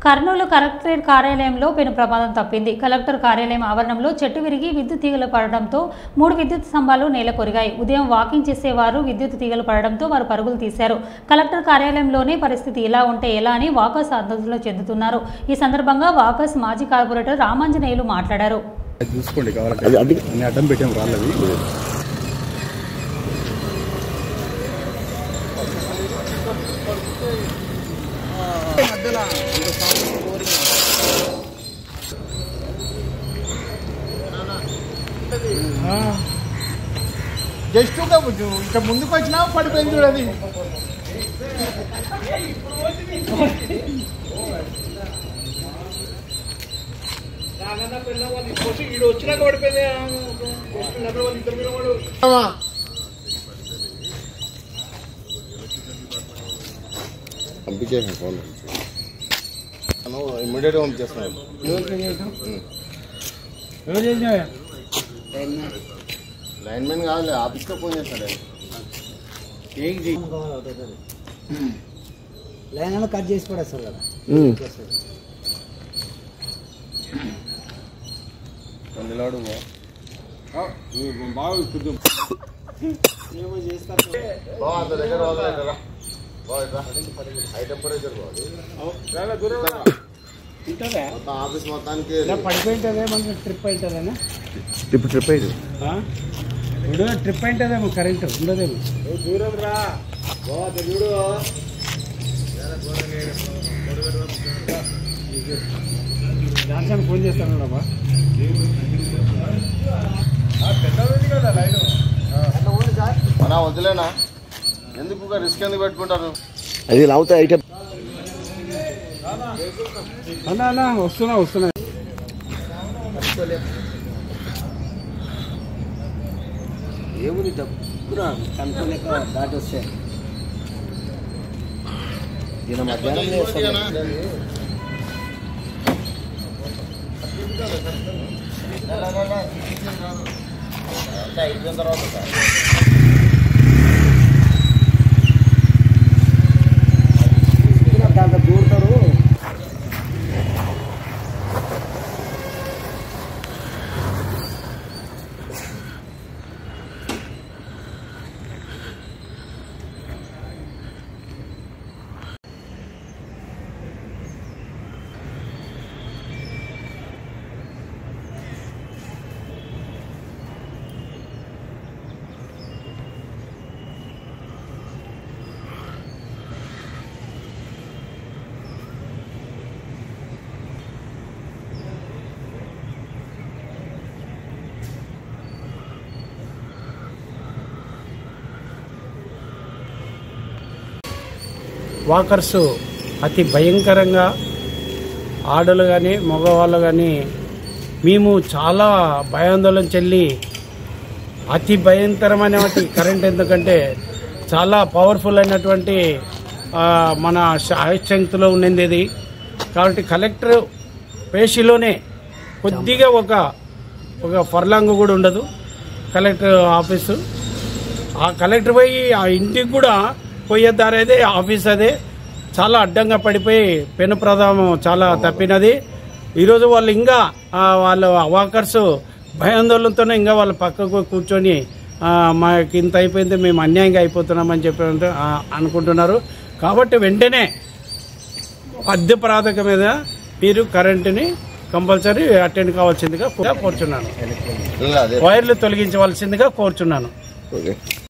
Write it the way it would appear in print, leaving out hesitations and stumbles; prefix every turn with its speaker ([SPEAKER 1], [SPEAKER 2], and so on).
[SPEAKER 1] Kurnool collectorate కార్యాలయంలో పెను ప్రమాదం తప్పింది. కలెక్టర్ కార్యాలయం ఆవరణంలో చెట్టు విరిగి విద్యుత్ తీగలు పడడంతో 3 విద్యుత్ స్తంభాలు నేలకొరిగాయి. ఉదయం వాకింగ్ చేసేవారు విద్యుత్ తీగలు పడడంతో వారు పరుగులు తీశారు. కలెక్టర్ కార్యాలయంలోనే పరిస్థితి ఇలా ఉంటే ఎలా అని వాకర్స్ ఆందోళన చెందుతున్నారు. ఈ సందర్భంగా వాకర్స్ మాజీ కార్పొరేటర్ రామాంజనేయులు మాట్లాడారు.
[SPEAKER 2] జస్ట్ ఇక ముందుకు వచ్చినా పడిపోయింది చూడది. వచ్చినాక పడిపోయింది.
[SPEAKER 3] పంపించేసాను ఫోన్ ఇమ్మీడియట్గా పంపించేస్తున్నాను. లైన్మెన్ కాదు, ఆఫీస్లో ఫోన్ చేస్తాడు.
[SPEAKER 4] లైన్ అన్న కట్ చేసి పడేస్తారు కదా.
[SPEAKER 3] నిలవడు
[SPEAKER 2] బాగా
[SPEAKER 3] దగ్గర హై టెంపరేచర్ ఆఫీస్ మొత్తానికి
[SPEAKER 4] పడిపోయింటదే మనకి ట్రిప్ అవుతుందనా.
[SPEAKER 3] ట్రిప్ అయింది
[SPEAKER 4] ఇప్పుడు ట్రిప్ అయింటదేమో, కరెంట్ ఉండదేమో.
[SPEAKER 2] దూరం రా చూడు.
[SPEAKER 4] దాని ఫోన్ చేస్తాను బాబా.
[SPEAKER 3] మన వదిలేనా, ఎందుకు రిస్క్ ఎందుకు పెట్టుకుంటారు?
[SPEAKER 5] అది లావుతా ఐటమ్
[SPEAKER 4] అన్నా వస్తున్నా ఏముంది డబ్బురా కనుకోలేక దాటి వస్తే దీని మధ్యాహ్నం
[SPEAKER 3] అయిపోయిన తర్వాత
[SPEAKER 4] దాంట్లో దూరుతారు. వాకర్సు అతి భయంకరంగా, ఆడలు కానీ మగవాళ్ళు కానీ మేము చాలా భయాందోళన చెల్లి అతి భయంకరమైన కరెంట్, ఎందుకంటే చాలా పవర్ఫుల్ అయినటువంటి మన శక్తిలో ఉన్నది ఇది. కాబట్టి కలెక్టర్ పేషీలోనే కొద్దిగా ఒక ఫర్లాంగ్ కూడా ఉండదు కలెక్టర్ ఆఫీసు. ఆ కలెక్టర్ పోయి ఆ ఇంటికి కూడా పోయే దారి అదే, ఆఫీస్ అదే. చాలా అడ్డంగా పడిపోయి పెను ప్రమాదం చాలా తప్పినది. ఈరోజు వాళ్ళు ఇంకా వాళ్ళ వాకర్స్ భయాందోళనతోనే ఇంకా వాళ్ళ పక్కకు కూర్చొని మాకు ఇంత అయిపోయింది, మేము అన్యాయంగా అయిపోతున్నామని చెప్పి అనుకుంటున్నారు. కాబట్టి వెంటనే అద్దె ప్రాథమిక మీద మీరు కరెంటుని కంపల్సరీ అటెండ్ కావాల్సిందిగా కోరుచున్నాను. వైర్లు తొలగించవలసిందిగా కోరుచున్నాను.